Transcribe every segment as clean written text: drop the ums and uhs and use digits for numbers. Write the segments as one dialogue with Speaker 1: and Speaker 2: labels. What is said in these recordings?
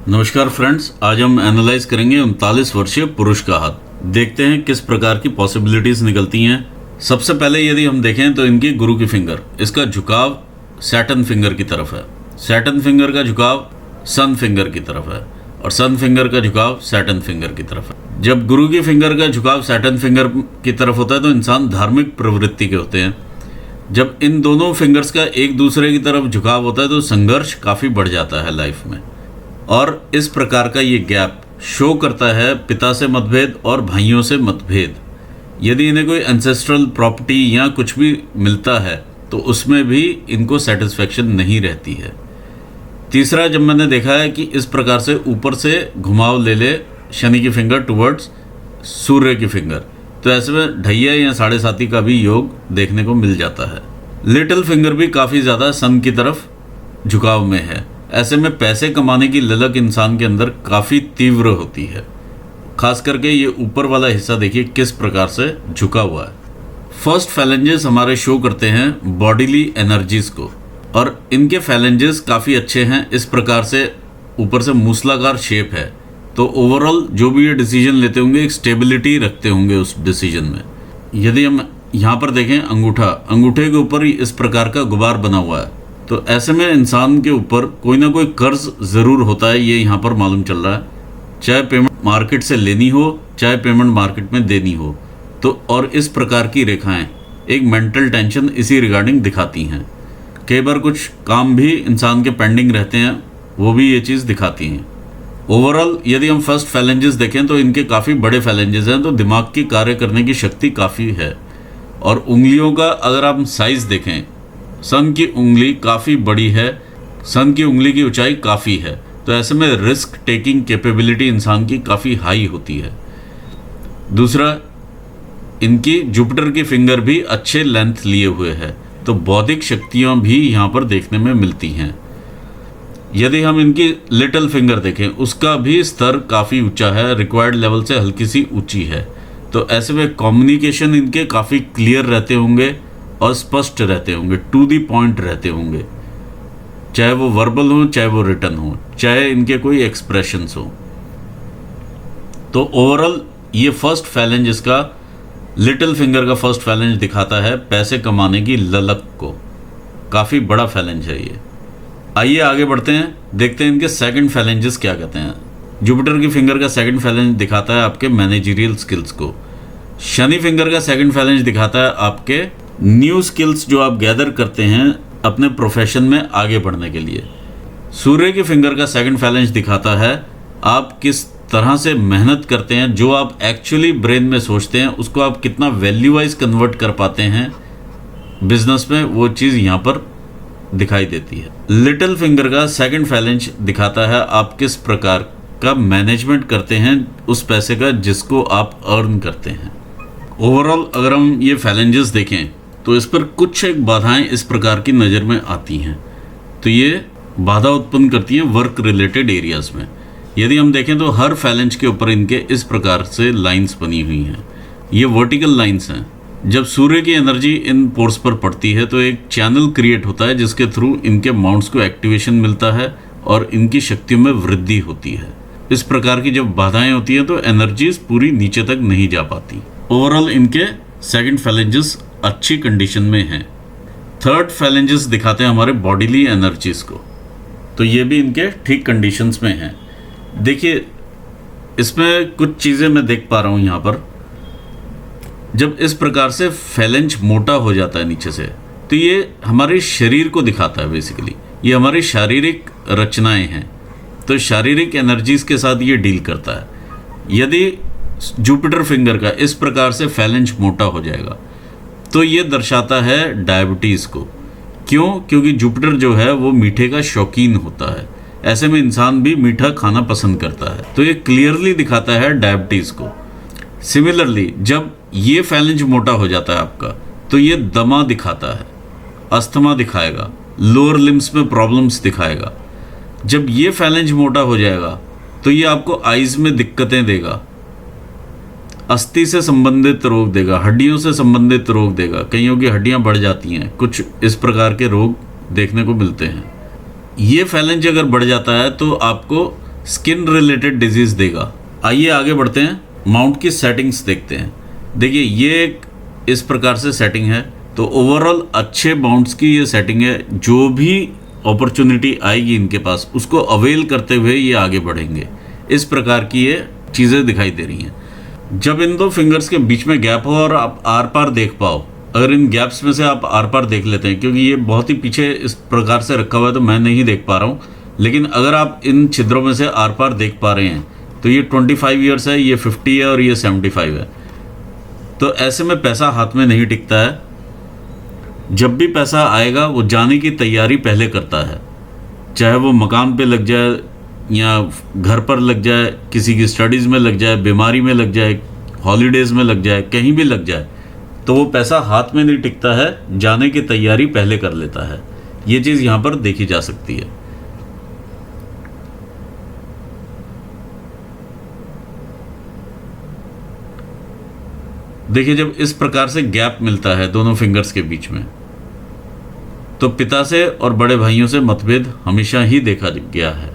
Speaker 1: नमस्कार फ्रेंड्स, आज हम एनालाइज करेंगे 39 वर्षीय पुरुष का हाथ। देखते हैं किस प्रकार की पॉसिबिलिटीज निकलती हैं। सबसे पहले यदि हम देखें तो इनकी गुरु की फिंगर, इसका झुकाव सैटर्न फिंगर की तरफ है। सैटर्न फिंगर का झुकाव सन फिंगर की तरफ है और सन फिंगर का झुकाव सैटर्न फिंगर की तरफ है। जब गुरु की फिंगर का झुकाव सैटर्न फिंगर की तरफ होता है तो इंसान धार्मिक प्रवृत्ति के होते हैं। जब इन दोनों फिंगर्स का एक दूसरे की तरफ झुकाव होता है तो संघर्ष काफ़ी बढ़ जाता है लाइफ में। और इस प्रकार का ये गैप शो करता है पिता से मतभेद और भाइयों से मतभेद। यदि इन्हें कोई एंसेस्ट्रल प्रॉपर्टी या कुछ भी मिलता है तो उसमें भी इनको सेटिस्फेक्शन नहीं रहती है। तीसरा, जब मैंने देखा है कि इस प्रकार से ऊपर से घुमाव ले ले शनि की फिंगर टुवर्ड्स सूर्य की फिंगर, तो ऐसे में ढैया या साढ़े साती का भी योग देखने को मिल जाता है। लिटिल फिंगर भी काफ़ी ज़्यादा सन की तरफ झुकाव में है। ऐसे में पैसे कमाने की ललक इंसान के अंदर काफ़ी तीव्र होती है। खास करके ये ऊपर वाला हिस्सा देखिए किस प्रकार से झुका हुआ है। फर्स्ट फैलेंजेस हमारे शो करते हैं बॉडीली एनर्जीज को, और इनके फैलेंजेस काफ़ी अच्छे हैं। इस प्रकार से ऊपर से मूसलाकार शेप है, तो ओवरऑल जो भी ये डिसीजन लेते होंगे एक स्टेबिलिटी रखते होंगे उस डिसीजन में। यदि हम यहाँ पर देखें अंगूठे के ऊपर ही इस प्रकार का गुबार बना हुआ है, तो ऐसे में इंसान के ऊपर कोई ना कोई कर्ज ज़रूर होता है। ये यहाँ पर मालूम चल रहा है, चाहे पेमेंट मार्केट से लेनी हो चाहे पेमेंट मार्केट में देनी हो। तो और इस प्रकार की रेखाएं एक मेंटल टेंशन इसी रिगार्डिंग दिखाती हैं। कई बार कुछ काम भी इंसान के पेंडिंग रहते हैं, वो भी ये चीज़ दिखाती हैं। ओवरऑल यदि हम फर्स्ट फैलेंजेस देखें तो इनके काफ़ी बड़े फैलेंजेस हैं, तो दिमाग की कार्य करने की शक्ति काफ़ी है। और उंगलियों का अगर आप साइज़ देखें, सन की उंगली काफ़ी बड़ी है, सन की उंगली की ऊंचाई काफ़ी है, तो ऐसे में रिस्क टेकिंग कैपेबिलिटी इंसान की काफ़ी हाई होती है। दूसरा, इनकी जुपिटर की फिंगर भी अच्छे लेंथ लिए हुए है, तो बौद्धिक शक्तियाँ भी यहाँ पर देखने में मिलती हैं। यदि हम इनकी लिटिल फिंगर देखें, उसका भी स्तर काफ़ी ऊंचा है, रिक्वायर्ड लेवल से हल्की सी ऊंची है। तो ऐसे में कम्युनिकेशन इनके काफ़ी क्लियर रहते होंगे और स्पष्ट रहते होंगे, टू दी पॉइंट रहते होंगे, चाहे वो वर्बल हो चाहे वो रिटन हो, चाहे इनके कोई एक्सप्रेशंस हो। तो ओवरऑल ये फर्स्ट फैलेंज, इसका लिटिल फिंगर का फर्स्ट फैलेंज दिखाता है पैसे कमाने की ललक को। काफ़ी बड़ा फैलेंज है ये। आइए आगे बढ़ते हैं, देखते हैं इनके सेकंड फैलेंजेस क्या कहते हैं। जुपिटर की फिंगर का सेकंड फैलेंज दिखाता है आपके मैनेजरियल स्किल्स को। शनि फिंगर का सेकंड फैलेंज दिखाता है आपके न्यू स्किल्स जो आप गैदर करते हैं अपने प्रोफेशन में आगे बढ़ने के लिए। सूर्य की फिंगर का सेकंड फैलेंज दिखाता है आप किस तरह से मेहनत करते हैं, जो आप एक्चुअली ब्रेन में सोचते हैं उसको आप कितना वैल्यू वाइज कन्वर्ट कर पाते हैं बिजनेस में, वो चीज़ यहाँ पर दिखाई देती है। लिटिल फिंगर का सेकंड फैलेंज दिखाता है आप किस प्रकार का मैनेजमेंट करते हैं उस पैसे का जिसको आप अर्न करते हैं। ओवरऑल अगर हम ये फैलेंजेस देखें तो इस पर कुछ एक बाधाएं इस प्रकार की नज़र में आती हैं, तो ये बाधा उत्पन्न करती हैं वर्क रिलेटेड एरियाज़ में। यदि हम देखें तो हर फैलेंज के ऊपर इनके इस प्रकार से लाइंस बनी हुई हैं, ये वर्टिकल लाइंस हैं। जब सूर्य की एनर्जी इन पोर्स पर पड़ती है तो एक चैनल क्रिएट होता है जिसके थ्रू इनके माउंट्स को एक्टिवेशन मिलता है और इनकी शक्तियों में वृद्धि होती है। इस प्रकार की जब बाधाएं होती हैं तो एनर्जीज पूरी नीचे तक नहीं जा पाती। ओवरऑल इनके सेकंड फैलेंजेस अच्छी कंडीशन में हैं। थर्ड फैलेंजेस दिखाते हैं हमारे बॉडीली एनर्जीज को, तो ये भी इनके ठीक कंडीशंस में हैं। देखिए इसमें कुछ चीज़ें मैं देख पा रहा हूँ यहाँ पर। जब इस प्रकार से फैलेंज मोटा हो जाता है नीचे से, तो ये हमारे शरीर को दिखाता है। बेसिकली ये हमारी शारीरिक रचनाएं हैं, तो शारीरिक एनर्जीज के साथ ये डील करता है। यदि जुपिटर फिंगर का इस प्रकार से फैलेंज मोटा हो जाएगा तो ये दर्शाता है डायबिटीज़ को। क्यों? क्योंकि जुपिटर जो है वो मीठे का शौकीन होता है। ऐसे में इंसान भी मीठा खाना पसंद करता है, तो ये क्लियरली दिखाता है डायबिटीज़ को। सिमिलरली जब ये फैलेंज मोटा हो जाता है आपका, तो ये दमा दिखाता है, अस्थमा दिखाएगा, लोअर लिम्स में प्रॉब्लम्स दिखाएगा। जब ये फैलेंज मोटा हो जाएगा तो ये आपको आइज़ में दिक्कतें देगा, अस्थि से संबंधित रोग देगा, हड्डियों से संबंधित रोग देगा। कईयों की हड्डियां बढ़ जाती हैं, कुछ इस प्रकार के रोग देखने को मिलते हैं। ये फैलेंज अगर बढ़ जाता है तो आपको स्किन रिलेटेड डिजीज देगा। आइए आगे बढ़ते हैं, माउंट की सेटिंग्स देखते हैं। देखिए ये एक इस प्रकार से सेटिंग है। तो ओवरऑल अच्छे माउंट्स की ये सेटिंग है। जो भी अपॉर्चुनिटी आएगी इनके पास उसको अवेल करते हुए ये आगे बढ़ेंगे। इस प्रकार की ये चीज़ें दिखाई दे रही हैं। जब इन दो फिंगर्स के बीच में गैप हो और आप आर पार देख पाओ, अगर इन गैप्स में से आप आर पार देख लेते हैं, क्योंकि ये बहुत ही पीछे इस प्रकार से रखा हुआ है तो मैं नहीं देख पा रहा हूँ, लेकिन अगर आप इन छिद्रों में से आर पार देख पा रहे हैं तो ये 25 ईयर्स है, ये 50 है और ये 75 है। तो ऐसे में पैसा हाथ में नहीं टिकता है। जब भी पैसा आएगा वो जाने की तैयारी पहले करता है, चाहे वो मकान पे लग जाए या घर पर लग जाए, किसी की स्टडीज़ में लग जाए, बीमारी में लग जाए, हॉलीडेज़ में लग जाए, कहीं भी लग जाए, तो वो पैसा हाथ में नहीं टिकता है, जाने की तैयारी पहले कर लेता है। ये चीज़ यहाँ पर देखी जा सकती है। देखिए जब इस प्रकार से गैप मिलता है दोनों फिंगर्स के बीच में, तो पिता से और बड़े भाइयों से मतभेद हमेशा ही देखा गया है,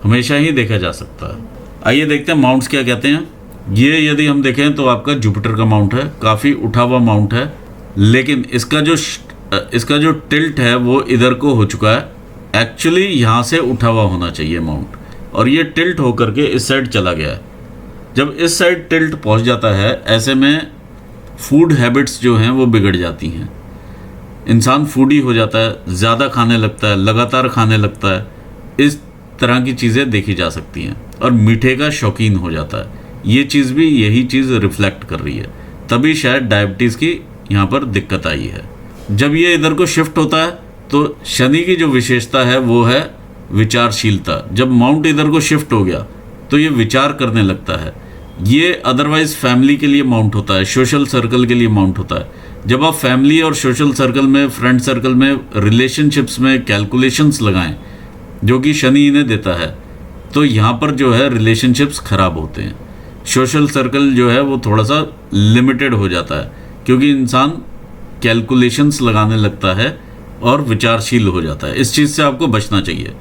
Speaker 1: हमेशा ही देखा जा सकता है। आइए देखते हैं माउंट्स क्या कहते हैं। ये यदि हम देखें तो आपका जुपिटर का माउंट है, काफ़ी उठा हुआ माउंट है, लेकिन इसका जो टिल्ट है वो इधर को हो चुका है। एक्चुअली यहाँ से उठा हुआ होना चाहिए माउंट, और ये टिल्ट होकर के इस साइड चला गया है। जब इस साइड टिल्ट पहुँच जाता है, ऐसे में फूड हैबिट्स जो हैं वो बिगड़ जाती हैं। इंसान फूडी हो जाता है, ज़्यादा खाने लगता है, लगातार खाने लगता है, इस तरह की चीज़ें देखी जा सकती हैं, और मीठे का शौकीन हो जाता है। ये चीज़ भी यही चीज़ रिफ्लेक्ट कर रही है, तभी शायद डायबिटीज़ की यहाँ पर दिक्कत आई है। जब ये इधर को शिफ्ट होता है तो शनि की जो विशेषता है वो है विचारशीलता। जब माउंट इधर को शिफ्ट हो गया तो ये विचार करने लगता है। ये अदरवाइज फैमिली के लिए माउंट होता है, सोशल सर्कल के लिए माउंट होता है। जब आप फैमिली और सोशल सर्कल में, फ्रेंड सर्कल में, रिलेशनशिप्स में कैलकुलेशंस लगाएं, जो कि शनि इन्हें देता है, तो यहाँ पर जो है रिलेशनशिप्स खराब होते हैं। सोशल सर्कल जो है वो थोड़ा सा लिमिटेड हो जाता है, क्योंकि इंसान कैलकुलेशंस लगाने लगता है और विचारशील हो जाता है। इस चीज़ से आपको बचना चाहिए।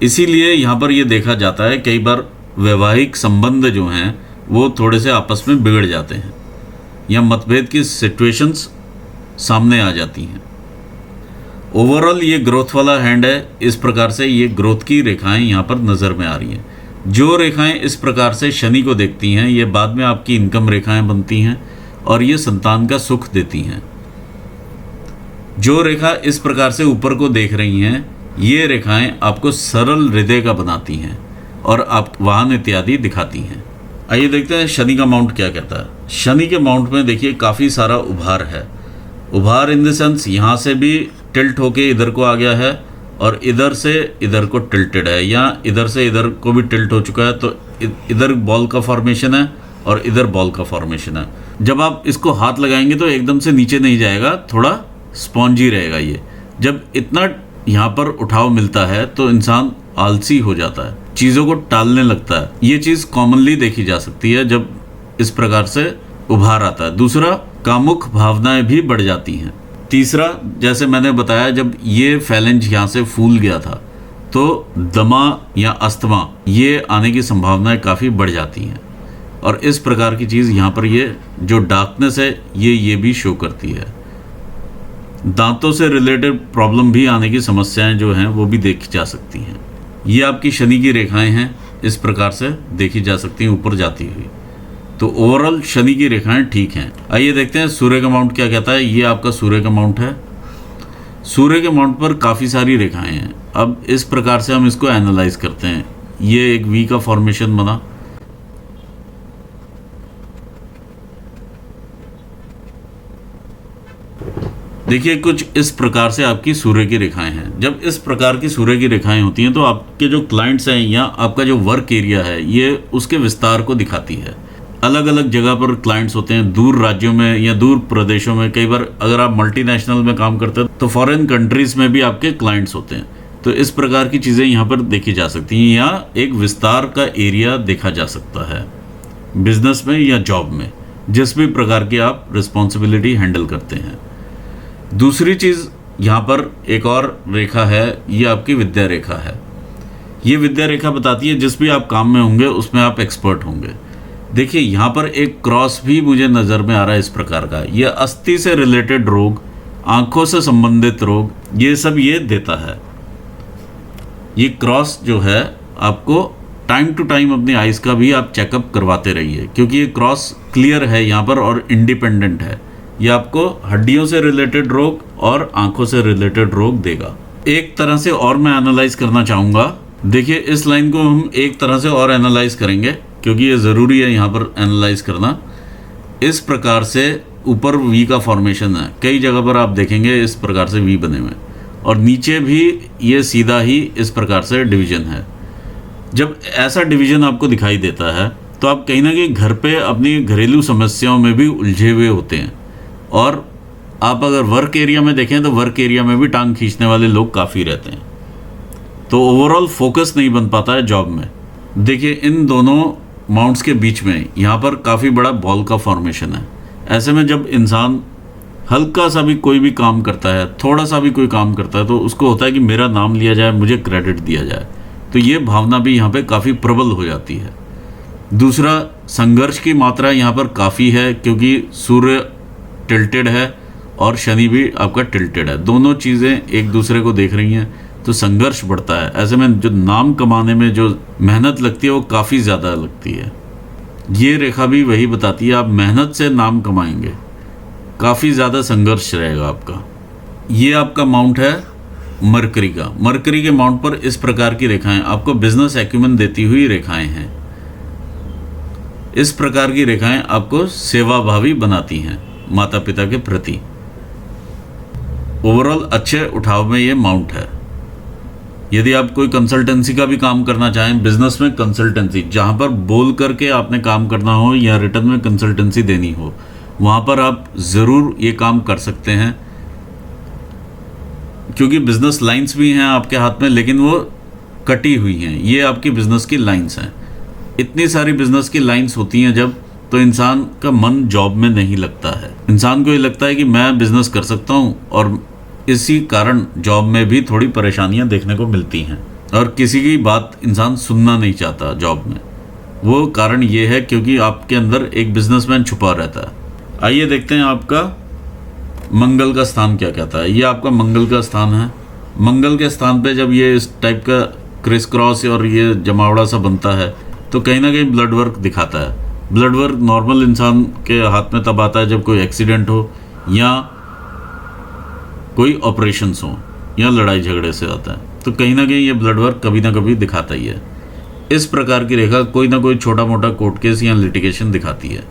Speaker 1: इसीलिए यहाँ पर ये देखा जाता है कई बार वैवाहिक संबंध जो हैं वो थोड़े से आपस में बिगड़ जाते हैं, या मतभेद की सिचुएशंस सामने आ जाती हैं। ओवरऑल ये ग्रोथ वाला हैंड है। इस प्रकार से ये ग्रोथ की रेखाएं यहाँ पर नज़र में आ रही हैं। जो रेखाएं इस प्रकार से शनि को देखती हैं, ये बाद में आपकी इनकम रेखाएं बनती हैं और ये संतान का सुख देती हैं। जो रेखा इस प्रकार से ऊपर को देख रही हैं, ये रेखाएं आपको सरल हृदय का बनाती हैं और आप वाहन इत्यादि दिखाती हैं। आइए देखते हैं शनि का माउंट क्या कहता है। शनि के माउंट में देखिए काफ़ी सारा उभार है। उभार इन द सेंस यहाँ से भी टिल्ट होके इधर को आ गया है, और इधर से इधर को टिल्टेड है, या इधर से इधर को भी टिल्ट हो चुका है। तो इधर बॉल का फॉर्मेशन है और इधर बॉल का फॉर्मेशन है। जब आप इसको हाथ लगाएंगे तो एकदम से नीचे नहीं जाएगा, थोड़ा स्पॉन्जी रहेगा ये। जब इतना यहाँ पर उठाव मिलता है तो इंसान आलसी हो जाता है, चीज़ों को टालने लगता है। ये चीज़ कॉमनली देखी जा सकती है जब इस प्रकार से उभार आता है। दूसरा, कामुक भावनाएं भी बढ़ जाती हैं। तीसरा, जैसे मैंने बताया, जब ये फैलेंज यहाँ से फूल गया था तो दमा या अस्थमा ये आने की संभावनाएं काफ़ी बढ़ जाती हैं, और इस प्रकार की चीज़ यहाँ पर ये जो डार्कनेस है ये भी शो करती है। दांतों से रिलेटेड प्रॉब्लम भी आने की समस्याएं जो हैं वो भी देखी जा सकती हैं। ये आपकी शनि की रेखाएं हैं, इस प्रकार से देखी जा सकती हैं ऊपर जाती हुई। तो ओवरऑल शनि की रेखाएं ठीक हैं। आइए देखते हैं सूर्य का माउंट क्या कहता है। ये आपका सूर्य का माउंट है। सूर्य के माउंट पर काफ़ी सारी रेखाएं हैं। अब इस प्रकार से हम इसको एनालाइज करते हैं। ये एक वी का फॉर्मेशन बना, देखिए कुछ इस प्रकार से आपकी सूर्य की रेखाएं हैं। जब इस प्रकार की सूर्य की रेखाएं होती हैं तो आपके जो क्लाइंट्स हैं या आपका जो वर्क एरिया है ये उसके विस्तार को दिखाती है। अलग अलग जगह पर क्लाइंट्स होते हैं, दूर राज्यों में या दूर प्रदेशों में। कई बार अगर आप मल्टीनेशनल में काम करते हैं तो फॉरेन कंट्रीज में भी आपके क्लाइंट्स होते हैं। तो इस प्रकार की चीज़ें यहाँ पर देखी जा सकती हैं, या एक विस्तार का एरिया देखा जा सकता है बिजनेस में या जॉब में, जिस भी प्रकार की आप रिस्पॉन्सिबिलिटी हैंडल करते हैं। दूसरी चीज़ यहाँ पर एक और रेखा है, ये आपकी विद्या रेखा है। ये विद्या रेखा बताती है जिस भी आप काम में होंगे उसमें आप एक्सपर्ट होंगे। देखिए यहाँ पर एक क्रॉस भी मुझे नज़र में आ रहा है इस प्रकार का। ये अस्थि से रिलेटेड रोग, आंखों से संबंधित रोग, ये सब ये देता है। ये क्रॉस जो है आपको टाइम टू टाइम अपनी आइज़ का भी आप चेकअप करवाते रहिए, क्योंकि ये क्रॉस क्लियर है यहाँ पर और इंडिपेंडेंट है। ये आपको हड्डियों से रिलेटेड रोग और आंखों से रिलेटेड रोग देगा। एक तरह से और मैं एनालाइज करना चाहूँगा। देखिए इस लाइन को हम एक तरह से और एनालाइज करेंगे, क्योंकि ये ज़रूरी है यहाँ पर एनालाइज करना। इस प्रकार से ऊपर वी का फॉर्मेशन है, कई जगह पर आप देखेंगे इस प्रकार से वी बने हुए, और नीचे भी ये सीधा ही इस प्रकार से डिवीज़न है। जब ऐसा डिवीज़न आपको दिखाई देता है तो आप कहीं ना कहीं घर पे अपनी घरेलू समस्याओं में भी उलझे हुए होते हैं। और आप अगर वर्क एरिया में देखें तो वर्क एरिया में भी टांग खींचने वाले लोग काफ़ी रहते हैं, तो ओवरऑल फोकस नहीं बन पाता है जॉब में। देखिए इन दोनों माउंट्स के बीच में यहाँ पर काफ़ी बड़ा बॉल का फॉर्मेशन है। ऐसे में जब इंसान हल्का सा भी कोई भी काम करता है, थोड़ा सा भी कोई काम करता है, तो उसको होता है कि मेरा नाम लिया जाए, मुझे क्रेडिट दिया जाए। तो ये भावना भी यहाँ पे काफ़ी प्रबल हो जाती है। दूसरा, संघर्ष की मात्रा यहाँ पर काफ़ी है, क्योंकि सूर्य टिल्टेड है और शनि भी आपका टिल्टेड है। दोनों चीज़ें एक दूसरे को देख रही हैं, तो संघर्ष बढ़ता है। ऐसे में जो नाम कमाने में जो मेहनत लगती है वो काफ़ी ज़्यादा लगती है। ये रेखा भी वही बताती है, आप मेहनत से नाम कमाएंगे, काफ़ी ज़्यादा संघर्ष रहेगा आपका। ये आपका माउंट है मरकरी का। मरकरी के माउंट पर इस प्रकार की रेखाएं आपको बिजनेस एक्यूमेन देती हुई रेखाएं हैं। इस प्रकार की रेखाएं आपको सेवाभावी बनाती हैं माता पिता के प्रति। ओवरऑल अच्छे उठाव में ये माउंट है। यदि आप कोई कंसल्टेंसी का भी काम करना चाहें, बिजनेस में कंसल्टेंसी, जहां पर बोल करके आपने काम करना हो या रिटर्न में कंसल्टेंसी देनी हो, वहां पर आप ज़रूर ये काम कर सकते हैं, क्योंकि बिजनेस लाइंस भी हैं आपके हाथ में, लेकिन वो कटी हुई हैं। ये आपकी बिजनेस की लाइंस हैं। इतनी सारी बिजनेस की लाइंस होती हैं जब, तो इंसान का मन जॉब में नहीं लगता है। इंसान को ये लगता है कि मैं बिजनेस कर सकता हूँ, और इसी कारण जॉब में भी थोड़ी परेशानियां देखने को मिलती हैं, और किसी की बात इंसान सुनना नहीं चाहता जॉब में। वो कारण ये है क्योंकि आपके अंदर एक बिजनेसमैन छुपा रहता है। आइए देखते हैं आपका मंगल का स्थान क्या कहता है। ये आपका मंगल का स्थान है। मंगल के स्थान पे जब ये इस टाइप का क्रिस क्रॉस और ये जमावड़ा सा बनता है, तो कहीं ना कहीं ब्लड वर्क दिखाता है। ब्लड वर्क नॉर्मल इंसान के हाथ में तब आता है जब कोई एक्सीडेंट हो, या कोई ऑपरेशंस हो, या लड़ाई झगड़े से आता है, तो कहीं ना कहीं ये ब्लड वर्क कभी ना कभी दिखाता ही है। इस प्रकार की रेखा कोई ना कोई छोटा मोटा कोर्ट केस या लिटिगेशन दिखाती है।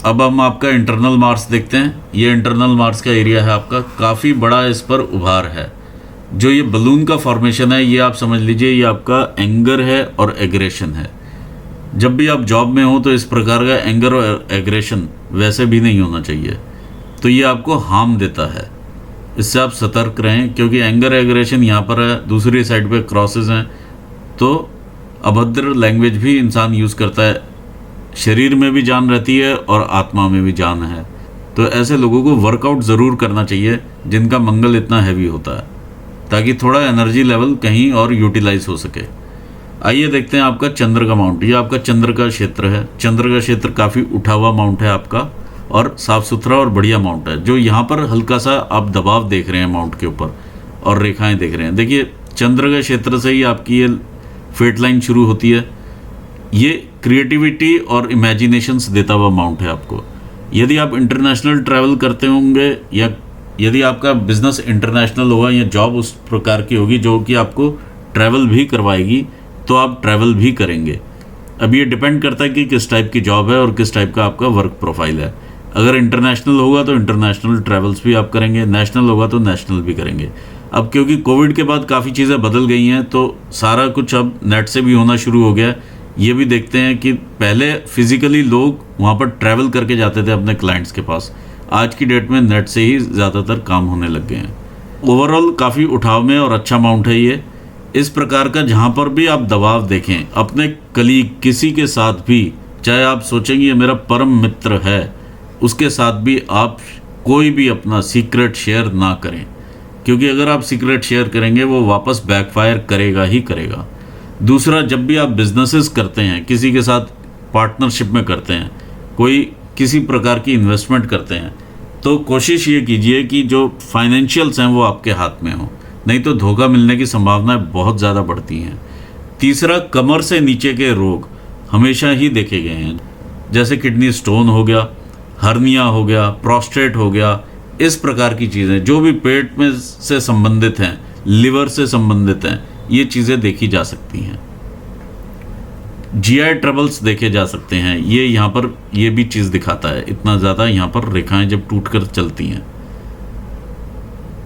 Speaker 1: अब हम आपका इंटरनल मार्क्स देखते हैं। ये इंटरनल मार्क्स का एरिया है आपका, काफ़ी बड़ा इस पर उभार है। जो ये बलून का फॉर्मेशन है, ये आप समझ लीजिए ये आपका एंगर है और एग्रेशन है। जब भी आप जॉब में हो तो इस प्रकार का एंगर और एग्रेशन वैसे भी नहीं होना चाहिए, तो ये आपको हार्म देता है। इससे आप सतर्क रहें, क्योंकि एंगर एग्रेशन यहाँ पर है, दूसरी साइड पे क्रॉसेस हैं, तो अभद्र लैंग्वेज भी इंसान यूज़ करता है। शरीर में भी जान रहती है और आत्मा में भी जान है। तो ऐसे लोगों को वर्कआउट ज़रूर करना चाहिए जिनका मंगल इतना हैवी होता है, ताकि थोड़ा एनर्जी लेवल कहीं और यूटिलाइज हो सके। आइए देखते हैं आपका चंद्र का माउंट। ये आपका चंद्र का क्षेत्र है। चंद्र का क्षेत्र काफ़ी उठा हुआ माउंट है आपका, और साफ़ सुथरा और बढ़िया माउंट है। जो यहाँ पर हल्का सा आप दबाव देख रहे हैं माउंट के ऊपर और रेखाएं देख रहे हैं, देखिए चंद्र के क्षेत्र से ही आपकी ये फेट लाइन शुरू होती है। ये क्रिएटिविटी और इमेजिनेशंस देता हुआ माउंट है आपको। यदि आप इंटरनेशनल ट्रैवल करते होंगे, या यदि आपका बिजनेस इंटरनेशनल होगा, या जॉब उस प्रकार की होगी जो कि आपको ट्रैवल भी करवाएगी, तो आप ट्रैवल भी करेंगे। अब ये डिपेंड करता है कि किस टाइप की जॉब है और किस टाइप का आपका वर्क प्रोफाइल है। अगर इंटरनेशनल होगा तो इंटरनेशनल ट्रैवल्स भी आप करेंगे, नेशनल होगा तो नेशनल भी करेंगे। अब क्योंकि कोविड के बाद काफ़ी चीज़ें बदल गई हैं, तो सारा कुछ अब नेट से भी होना शुरू हो गया है। ये भी देखते हैं कि पहले फिजिकली लोग वहाँ पर ट्रैवल करके जाते थे अपने क्लाइंट्स के पास, आज की डेट में नेट से ही ज़्यादातर काम होने लग गए हैं। ओवरऑल काफ़ी उठाव में और अच्छा माउंट है ये। इस प्रकार का जहाँ पर भी आप दबाव देखें अपने कलीग किसी के साथ भी, चाहे आप सोचेंगे ये मेरा परम मित्र है, उसके साथ भी आप कोई भी अपना सीक्रेट शेयर ना करें, क्योंकि अगर आप सीक्रेट शेयर करेंगे वो वापस बैकफायर करेगा ही करेगा। दूसरा, जब भी आप बिजनेसेस करते हैं, किसी के साथ पार्टनरशिप में करते हैं, कोई किसी प्रकार की इन्वेस्टमेंट करते हैं, तो कोशिश ये कीजिए कि जो फाइनेंशियल्स हैं वो आपके हाथ में हो, नहीं तो धोखा मिलने की संभावनाएं बहुत ज़्यादा बढ़ती हैं। तीसरा, कमर से नीचे के रोग हमेशा ही देखे गए हैं, जैसे किडनी स्टोन हो गया, हर्निया हो गया, प्रोस्टेट हो गया, इस प्रकार की चीज़ें जो भी पेट में से संबंधित हैं, लिवर से संबंधित हैं, ये चीज़ें देखी जा सकती हैं। जीआई ट्रबल्स देखे जा सकते हैं, ये यहाँ पर ये भी चीज़ दिखाता है, इतना ज़्यादा यहाँ पर रेखाएं जब टूटकर चलती हैं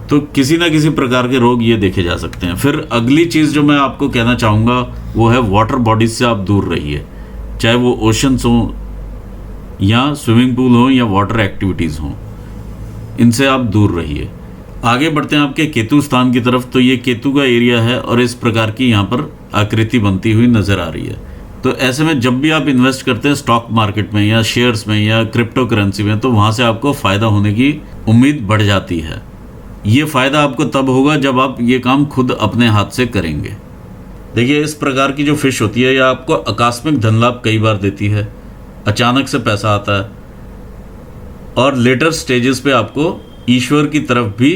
Speaker 1: तो किसी ना किसी प्रकार के रोग ये देखे जा सकते हैं। फिर अगली चीज़ जो मैं आपको कहना चाहूँगा वो है वाटर बॉडीज से आप दूर रहिए, चाहे वो ओशंस हों या स्विमिंग पूल हो या वाटर एक्टिविटीज़ हों, इनसे आप दूर रहिए। आगे बढ़ते हैं आपके केतु स्थान की तरफ। तो ये केतु का एरिया है और इस प्रकार की यहाँ पर आकृति बनती हुई नज़र आ रही है। तो ऐसे में जब भी आप इन्वेस्ट करते हैं स्टॉक मार्केट में या शेयर्स में या क्रिप्टो करेंसी में, तो वहाँ से आपको फ़ायदा होने की उम्मीद बढ़ जाती है। ये फ़ायदा आपको तब होगा जब आप ये काम खुद अपने हाथ से करेंगे। देखिए, इस प्रकार की जो फिश होती है यह आपको आकस्मिक धन लाभ कई बार देती है, अचानक से पैसा आता है और लेटर स्टेजेस पे आपको ईश्वर की तरफ भी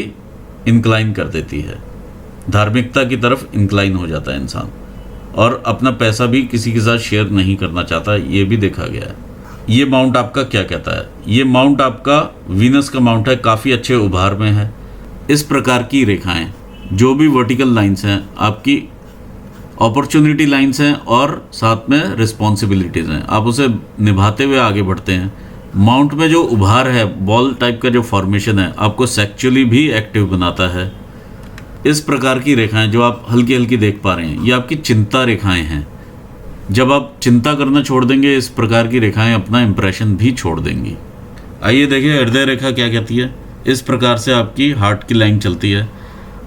Speaker 1: इंक्लाइन कर देती है, धार्मिकता की तरफ इंक्लाइन हो जाता है इंसान और अपना पैसा भी किसी के साथ शेयर नहीं करना चाहता, ये भी देखा गया है। ये माउंट आपका क्या कहता है? ये माउंट आपका वीनस का माउंट है, काफ़ी अच्छे उभार में है। इस प्रकार की रेखाएं जो भी वर्टिकल लाइंस हैं आपकी अपॉर्चुनिटी लाइंस हैं और साथ में रिस्पॉन्सिबिलिटीज़ हैं, आप उसे निभाते हुए आगे बढ़ते हैं। माउंट में जो उभार है, बॉल टाइप का जो फॉर्मेशन है, आपको सेक्चुअली भी एक्टिव बनाता है। इस प्रकार की रेखाएं जो आप हल्की हल्की देख पा रहे हैं, ये आपकी चिंता रेखाएं हैं। जब आप चिंता करना छोड़ देंगे, इस प्रकार की रेखाएं अपना इंप्रेशन भी छोड़ देंगी। आइए देखिए हृदय रेखा क्या कहती है। इस प्रकार से आपकी हार्ट की लाइन चलती है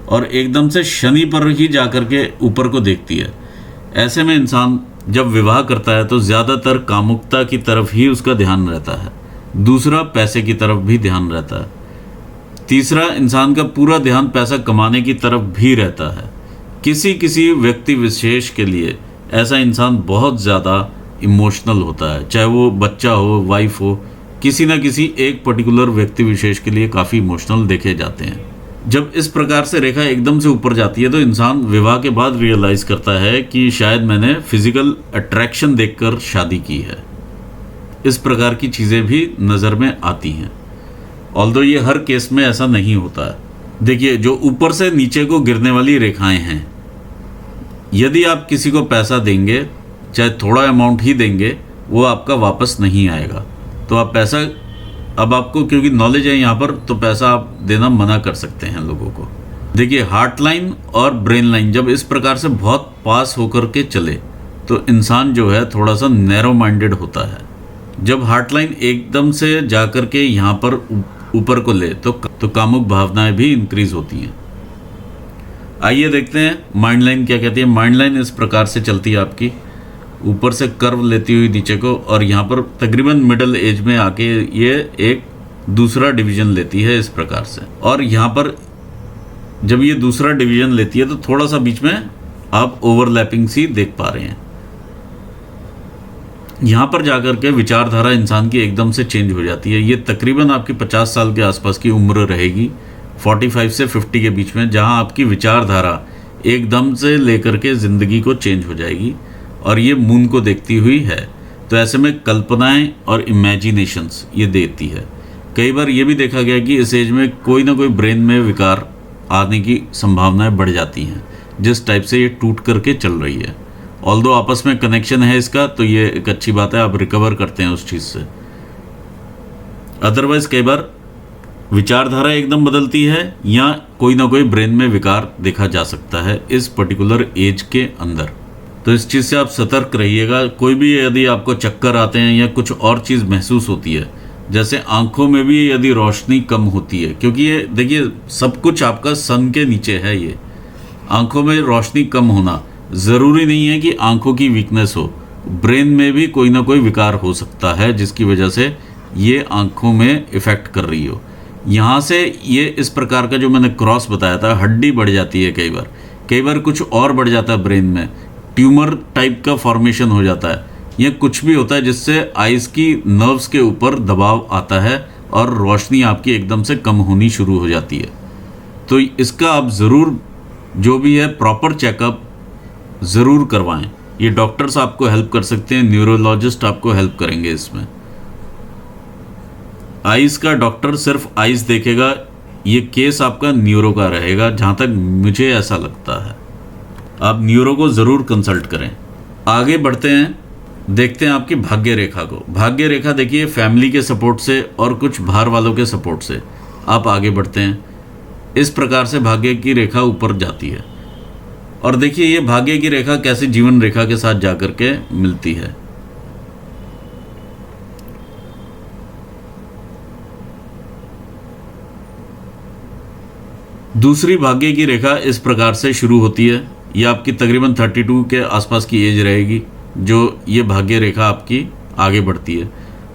Speaker 1: और एकदम से शनि पर ही जाकर के ऊपर को देखती है। ऐसे में इंसान जब विवाह करता है तो ज़्यादातर कामुकता की तरफ ही उसका ध्यान रहता है, दूसरा पैसे की तरफ भी ध्यान रहता है, तीसरा इंसान का पूरा ध्यान पैसा कमाने की तरफ भी रहता है। किसी किसी व्यक्ति विशेष के लिए ऐसा इंसान बहुत ज़्यादा इमोशनल होता है, चाहे वो बच्चा हो, वाइफ हो, किसी ना किसी एक पर्टिकुलर व्यक्ति विशेष के लिए काफ़ी इमोशनल देखे जाते हैं। जब इस प्रकार से रेखा एकदम से ऊपर जाती है तो इंसान विवाह के बाद रियलाइज करता है कि शायद मैंने फिजिकल अट्रैक्शन देखकर शादी की है। इस प्रकार की चीज़ें भी नज़र में आती हैं, ऑल्दो ये हर केस में ऐसा नहीं होता है। देखिए, जो ऊपर से नीचे को गिरने वाली रेखाएं हैं, यदि आप किसी को पैसा देंगे, चाहे थोड़ा अमाउंट ही देंगे, वो आपका वापस नहीं आएगा। तो आप पैसा, अब आपको क्योंकि नॉलेज है यहाँ पर, तो पैसा आप देना मना कर सकते हैं लोगों को। देखिए, हार्ट लाइन और ब्रेन लाइन जब इस प्रकार से बहुत पास होकर के चले तो इंसान जो है थोड़ा सा नैरो माइंडेड होता है। जब हार्ट लाइन एकदम से जाकर के यहाँ पर ऊपर को ले तो कामुक भावनाएं भी इंक्रीज होती हैं। आइए देखते हैं माइंड लाइन क्या कहती है। माइंड लाइन इस प्रकार से चलती है आपकी, ऊपर से कर्व लेती हुई नीचे को, और यहाँ पर तकरीबन मिडल एज में आके ये एक दूसरा डिवीजन लेती है इस प्रकार से। और यहाँ पर जब ये दूसरा डिवीजन लेती है तो थोड़ा सा बीच में आप ओवरलैपिंग सी देख पा रहे हैं। यहाँ पर जाकर के विचारधारा इंसान की एकदम से चेंज हो जाती है। ये तकरीबन आपकी 50 साल के आसपास की उम्र रहेगी, 45 से 50 के बीच में, जहाँ आपकी विचारधारा एकदम से लेकर के ज़िंदगी को चेंज हो जाएगी और ये मून को देखती हुई है। तो ऐसे में कल्पनाएं और इमेजिनेशंस ये देती है। कई बार ये भी देखा गया कि इस एज में कोई ना कोई ब्रेन में विकार आने की संभावनाएं बढ़ जाती हैं, जिस टाइप से ये टूट करके चल रही है। ऑल्दो आपस में कनेक्शन है इसका, तो ये एक अच्छी बात है, आप रिकवर करते हैं उस चीज़ से। अदरवाइज कई बार विचारधारा एकदम बदलती है या कोई ना कोई ब्रेन में विकार देखा जा सकता है इस पर्टिकुलर एज के अंदर। तो इस चीज़ से आप सतर्क रहिएगा। कोई भी यदि आपको चक्कर आते हैं या कुछ और चीज़ महसूस होती है, जैसे आंखों में भी यदि रोशनी कम होती है, क्योंकि ये देखिए सब कुछ आपका सन के नीचे है, ये आंखों में रोशनी कम होना ज़रूरी नहीं है कि आंखों की वीकनेस हो, ब्रेन में भी कोई ना कोई विकार हो सकता है जिसकी वजह से ये आंखों में इफ़ेक्ट कर रही हो। यहाँ से ये इस प्रकार का जो मैंने क्रॉस बताया था, हड्डी बढ़ जाती है, कई बार कुछ और बढ़ जाता है ब्रेन में, ट्यूमर टाइप का फॉर्मेशन हो जाता है, या कुछ भी होता है जिससे आइज़ की नर्व्स के ऊपर दबाव आता है और रोशनी आपकी एकदम से कम होनी शुरू हो जाती है। तो इसका आप ज़रूर जो भी है प्रॉपर चेकअप ज़रूर करवाएं। ये डॉक्टर्स आपको हेल्प कर सकते हैं, न्यूरोलॉजिस्ट आपको हेल्प करेंगे इसमें। आइज़ का डॉक्टर सिर्फ आइज़ देखेगा, ये केस आपका न्यूरो का रहेगा, जहाँ तक मुझे ऐसा लगता है। आप न्यूरो को ज़रूर कंसल्ट करें। आगे बढ़ते हैं, देखते हैं आपकी भाग्य रेखा को। भाग्य रेखा देखिए फैमिली के सपोर्ट से और कुछ बाहर वालों के सपोर्ट से आप आगे बढ़ते हैं। इस प्रकार से भाग्य की रेखा ऊपर जाती है। और देखिए ये भाग्य की रेखा कैसे जीवन रेखा के साथ जाकर के मिलती है। दूसरी भाग्य की रेखा इस प्रकार से शुरू होती है। ये आपकी तकरीबन 32 के आसपास की एज रहेगी जो ये भाग्य रेखा आपकी आगे बढ़ती है।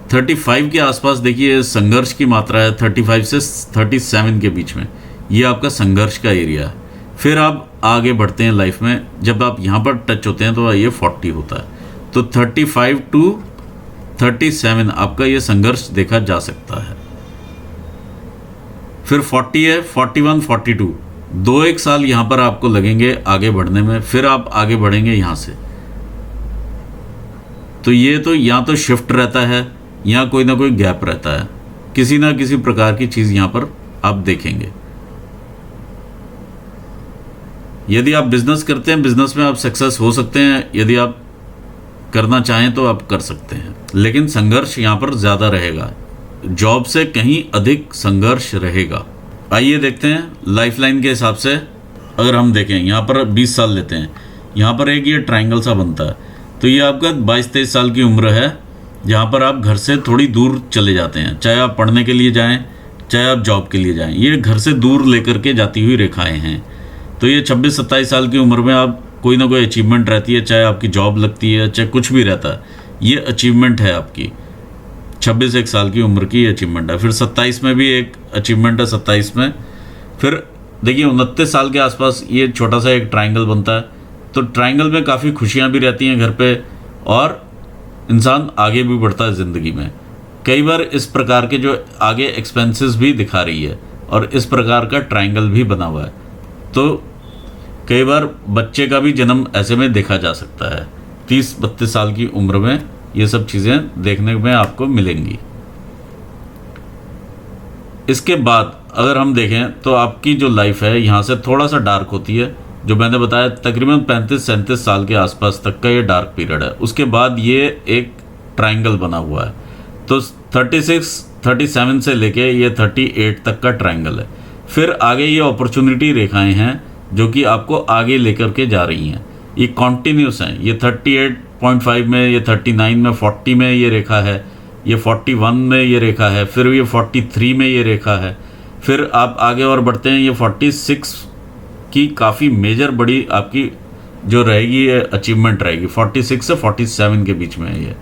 Speaker 1: 35 के आसपास देखिए संघर्ष की मात्रा है। 35 से 37 के बीच में ये आपका संघर्ष का एरिया है। फिर आप आगे बढ़ते हैं लाइफ में, जब आप यहाँ पर टच होते हैं तो ये 40 होता है। तो 35 टू 37 आपका ये संघर्ष देखा जा सकता है। फिर 40 है, 41, 42 2-1 साल यहाँ पर आपको लगेंगे आगे बढ़ने में। फिर आप आगे बढ़ेंगे यहाँ से। तो ये तो यहाँ तो शिफ्ट रहता है, यहाँ कोई ना कोई गैप रहता है, किसी ना किसी प्रकार की चीज़ यहाँ पर आप देखेंगे। यदि आप बिजनेस करते हैं, बिजनेस में आप सक्सेस हो सकते हैं। यदि आप करना चाहें तो आप कर सकते हैं, लेकिन संघर्ष यहाँ पर ज़्यादा रहेगा। जॉब से कहीं अधिक संघर्ष रहेगा। आइए देखते हैं लाइफलाइन के हिसाब से। अगर हम देखें यहाँ पर 20 साल लेते हैं, यहाँ पर एक ये ट्रायंगल सा बनता है। तो ये आपका 22-23 साल की उम्र है, जहाँ पर आप घर से थोड़ी दूर चले जाते हैं, चाहे आप पढ़ने के लिए जाएं, चाहे आप जॉब के लिए जाएं। ये घर से दूर लेकर के जाती हुई रेखाएं हैं। तो ये 26-27 साल की उम्र में आप कोई ना कोई अचीवमेंट रहती है, चाहे आपकी जॉब लगती है, चाहे कुछ भी रहता है, ये अचीवमेंट है आपकी। 26 साल की उम्र की अचीवमेंट है। फिर 27 में भी एक अचीवमेंट है, 27 में। फिर देखिए 29 साल के आसपास ये छोटा सा एक ट्रायंगल बनता है। तो ट्रायंगल में काफ़ी खुशियाँ भी रहती हैं घर पे, और इंसान आगे भी बढ़ता है ज़िंदगी में। कई बार इस प्रकार के जो आगे एक्सपेंसेस भी दिखा रही है, और इस प्रकार का ट्रायंगल भी बना हुआ है। तो कई बार बच्चे का भी जन्म ऐसे में देखा जा सकता है। 30-32 साल की उम्र में ये सब चीज़ें देखने में आपको मिलेंगी। इसके बाद अगर हम देखें तो आपकी जो लाइफ है यहाँ से थोड़ा सा डार्क होती है। जो मैंने बताया तकरीबन 35-37 साल के आसपास तक का ये डार्क पीरियड है। उसके बाद ये एक ट्रायंगल बना हुआ है। तो 36-37 से लेके ये 38 तक का ट्रायंगल है। फिर आगे ये अपॉर्चुनिटी रेखाएं हैं जो कि आपको आगे लेकर के जा रही हैं। ये कॉन्टिन्यूस हैं। ये 38.5 में, ये 39 में, 40 में ये रेखा है, ये 41 में ये रेखा है, फिर ये 43 में ये रेखा है। फिर आप आगे और बढ़ते हैं, ये 46 की काफ़ी मेजर बड़ी आपकी जो रहेगी ये अचीवमेंट रहेगी। 46 से 47 के बीच में ये।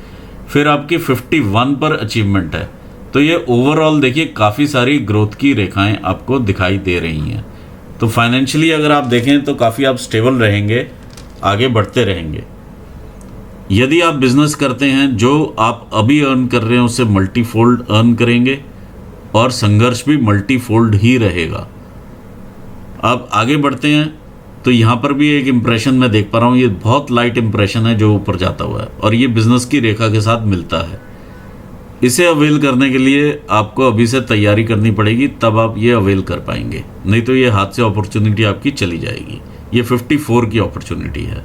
Speaker 1: फिर आपकी 51 पर अचीवमेंट है। तो ये ओवरऑल देखिए काफ़ी सारी ग्रोथ की रेखाएं आपको दिखाई दे रही हैं। तो फाइनेंशियली अगर आप देखें तो काफ़ी आप स्टेबल रहेंगे, आगे बढ़ते रहेंगे। यदि आप बिजनेस करते हैं, जो आप अभी अर्न कर रहे हैं उससे मल्टीफोल्ड अर्न करेंगे, और संघर्ष भी मल्टीफोल्ड ही रहेगा। आप आगे बढ़ते हैं तो यहाँ पर भी एक इम्प्रेशन मैं देख पा रहा हूँ। ये बहुत लाइट इम्प्रेशन है जो ऊपर जाता हुआ है, और ये बिजनेस की रेखा के साथ मिलता है। इसे अवेल करने के लिए आपको अभी से तैयारी करनी पड़ेगी, तब आप ये अवेल कर पाएंगे। नहीं तो ये हाथ से अपॉर्चुनिटी आपकी चली जाएगी। ये 54 की अपॉर्चुनिटी है।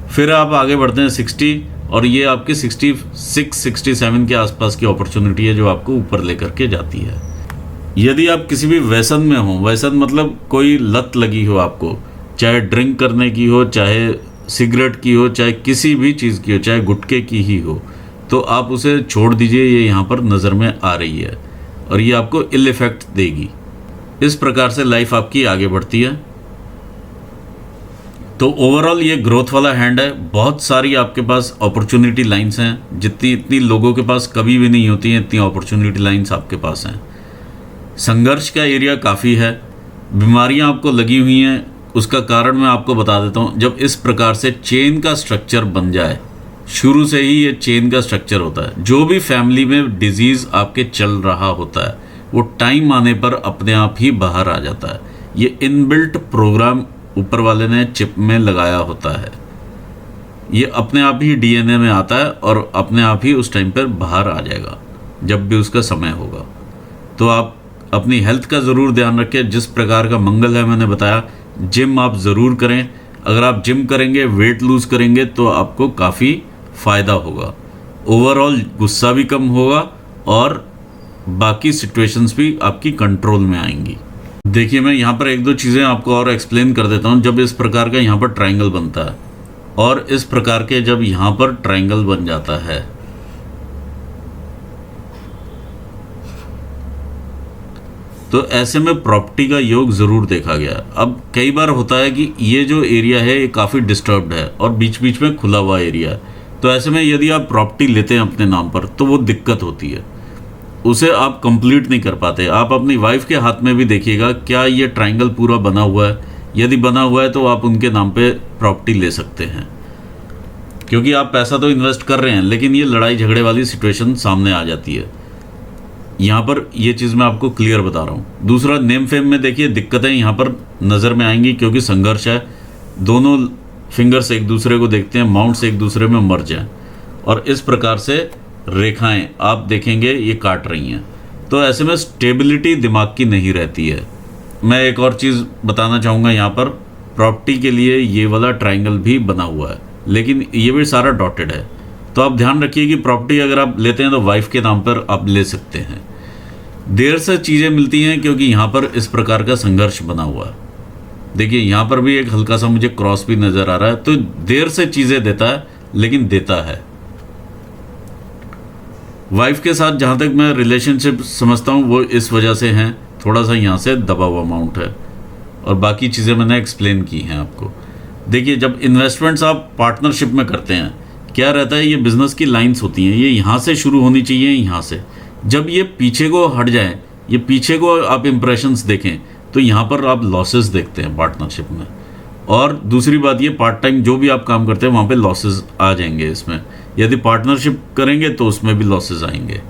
Speaker 1: फिर आप आगे बढ़ते हैं 60, और ये आपके 66-67 के आसपास की अपॉर्चुनिटी है जो आपको ऊपर लेकर के जाती है। यदि आप किसी भी व्यसन में हो, व्यसन मतलब कोई लत लगी हो आपको, चाहे ड्रिंक करने की हो, चाहे सिगरेट की हो, चाहे किसी भी चीज़ की हो, चाहे गुटखे की ही हो, तो आप उसे छोड़ दीजिए। ये यहाँ पर नज़र में आ रही है और ये आपको इल इफेक्ट देगी। इस प्रकार से लाइफ आपकी आगे बढ़ती है। तो ओवरऑल ये ग्रोथ वाला हैंड है। बहुत सारी आपके पास अपॉर्चुनिटी लाइंस हैं, जितनी इतनी लोगों के पास कभी भी नहीं होती हैं, इतनी अपॉर्चुनिटी लाइंस आपके पास हैं। संघर्ष का एरिया काफ़ी है। बीमारियां आपको लगी हुई हैं, उसका कारण मैं आपको बता देता हूँ। जब इस प्रकार से चेन का स्ट्रक्चर बन जाए, शुरू से ही ये चेन का स्ट्रक्चर होता है, जो भी फैमिली में डिजीज़ आपके चल रहा होता है वो टाइम आने पर अपने आप ही बाहर आ जाता है। ये इनबिल्ट प्रोग्राम ऊपर वाले ने चिप में लगाया होता है, ये अपने आप ही डीएनए में आता है और अपने आप ही उस टाइम पर बाहर आ जाएगा जब भी उसका समय होगा। तो आप अपनी हेल्थ का ज़रूर ध्यान रखें। जिस प्रकार का मंगल है मैंने बताया, जिम आप ज़रूर करें। अगर आप जिम करेंगे, वेट लूज़ करेंगे तो आपको काफ़ी फ़ायदा होगा। ओवरऑल गुस्सा भी कम होगा और बाकी सिचुएशंस भी आपकी कंट्रोल में आएंगी। देखिए, मैं यहाँ पर एक दो चीज़ें आपको और एक्सप्लेन कर देता हूँ। जब इस प्रकार का यहाँ पर ट्रायंगल बनता है और इस प्रकार के जब यहाँ पर ट्रायंगल बन जाता है तो ऐसे में प्रॉपर्टी का योग ज़रूर देखा गया। अब कई बार होता है कि ये जो एरिया है ये काफ़ी डिस्टर्ब्ड है और बीच बीच में खुला हुआ एरिया है, तो ऐसे में यदि आप प्रॉपर्टी लेते हैं अपने नाम पर तो वो दिक्कत होती है, उसे आप कंप्लीट नहीं कर पाते। आप अपनी वाइफ के हाथ में भी देखिएगा, क्या ये ट्रायंगल पूरा बना हुआ है। यदि बना हुआ है तो आप उनके नाम पे प्रॉपर्टी ले सकते हैं, क्योंकि आप पैसा तो इन्वेस्ट कर रहे हैं लेकिन ये लड़ाई झगड़े वाली सिचुएशन सामने आ जाती है। यहाँ पर ये चीज़ मैं आपको क्लियर बता रहा हूँ। दूसरा, नेम फेम में देखिए दिक्कतें यहाँ पर नज़र में आएंगी, क्योंकि संघर्ष है। दोनों फिंगर्स एक दूसरे को देखते हैं, माउंट्स एक दूसरे में मर्ज हैं और इस प्रकार से रेखाएं आप देखेंगे ये काट रही हैं। तो ऐसे में स्टेबिलिटी दिमाग की नहीं रहती है। मैं एक और चीज़ बताना चाहूँगा, यहाँ पर प्रॉपर्टी के लिए ये वाला ट्रायंगल भी बना हुआ है लेकिन ये भी सारा डॉटेड है। तो आप ध्यान रखिए कि प्रॉपर्टी अगर आप लेते हैं तो वाइफ के नाम पर आप ले सकते हैं। देर से चीज़ें मिलती हैं क्योंकि यहाँ पर इस प्रकार का संघर्ष बना हुआ है। देखिए, यहाँ पर भी एक हल्का सा मुझे क्रॉस भी नज़र आ रहा है। तो देर से चीज़ें देता है लेकिन देता है। वाइफ के साथ जहाँ तक मैं रिलेशनशिप समझता हूँ वो इस वजह से हैं, थोड़ा सा यहाँ से दबा हुआ अमाउंट है और बाकी चीज़ें मैंने एक्सप्लेन की हैं आपको। देखिए, जब इन्वेस्टमेंट्स आप पार्टनरशिप में करते हैं, क्या रहता है, ये बिज़नेस की लाइंस होती हैं, ये यहाँ से शुरू होनी चाहिए, यहाँ से। जब ये पीछे को हट जाए, ये पीछे को आप इम्प्रेशंस देखें तो यहाँ पर आप लॉसेस देखते हैं पार्टनरशिप में। और दूसरी बात, ये पार्ट टाइम जो भी आप काम करते हैं वहाँ पे लॉसेस आ जाएंगे इसमें। यदि पार्टनरशिप करेंगे तो उसमें भी लॉसेस आएंगे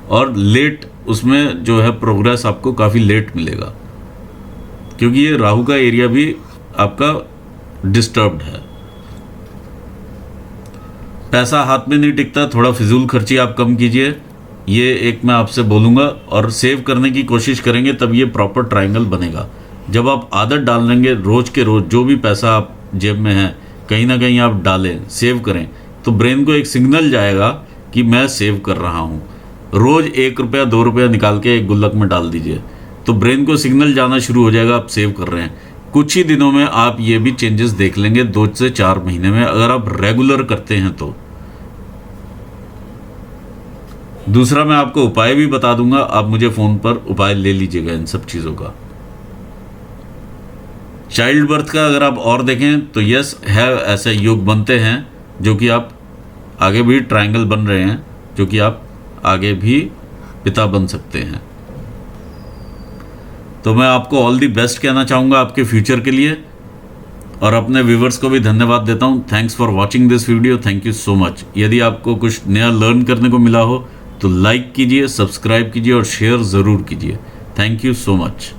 Speaker 1: और लेट उसमें जो है प्रोग्रेस आपको काफ़ी लेट मिलेगा, क्योंकि ये राहु का एरिया भी आपका डिस्टर्ब्ड है। पैसा हाथ में नहीं टिकता, थोड़ा फिजूल खर्ची आप कम कीजिए, ये एक मैं आपसे बोलूँगा। और सेव करने की कोशिश करेंगे तब ये प्रॉपर ट्रायंगल बनेगा। जब आप आदत डाल लेंगे, रोज़ के रोज़ जो भी पैसा आप जेब में है कहीं ना कहीं आप डालें, सेव करें, तो ब्रेन को एक सिग्नल जाएगा कि मैं सेव कर रहा हूँ। रोज़ 1 रुपया 2 रुपया निकाल के एक गुल्लक में डाल दीजिए, तो ब्रेन को सिग्नल जाना शुरू हो जाएगा, आप सेव कर रहे हैं। कुछ ही दिनों में आप ये भी चेंजेस देख लेंगे, 2 से 4 महीने में, अगर आप रेगुलर करते हैं तो। दूसरा, मैं आपको उपाय भी बता दूंगा, आप मुझे फ़ोन पर उपाय ले लीजिएगा इन सब चीज़ों का। चाइल्ड बर्थ का अगर आप और देखें तो यस है, ऐसे योग बनते हैं जो कि आप आगे भी ट्रायंगल बन रहे हैं, जो कि आप आगे भी पिता बन सकते हैं। तो मैं आपको ऑल दी बेस्ट कहना चाहूँगा आपके फ्यूचर के लिए, और अपने व्यूवर्स को भी धन्यवाद देता हूँ। Thanks for watching this video, thank you so much. यदि आपको कुछ नया लर्न करने को मिला हो तो लाइक कीजिए, सब्सक्राइब कीजिए और शेयर ज़रूर कीजिए। Thank you so much.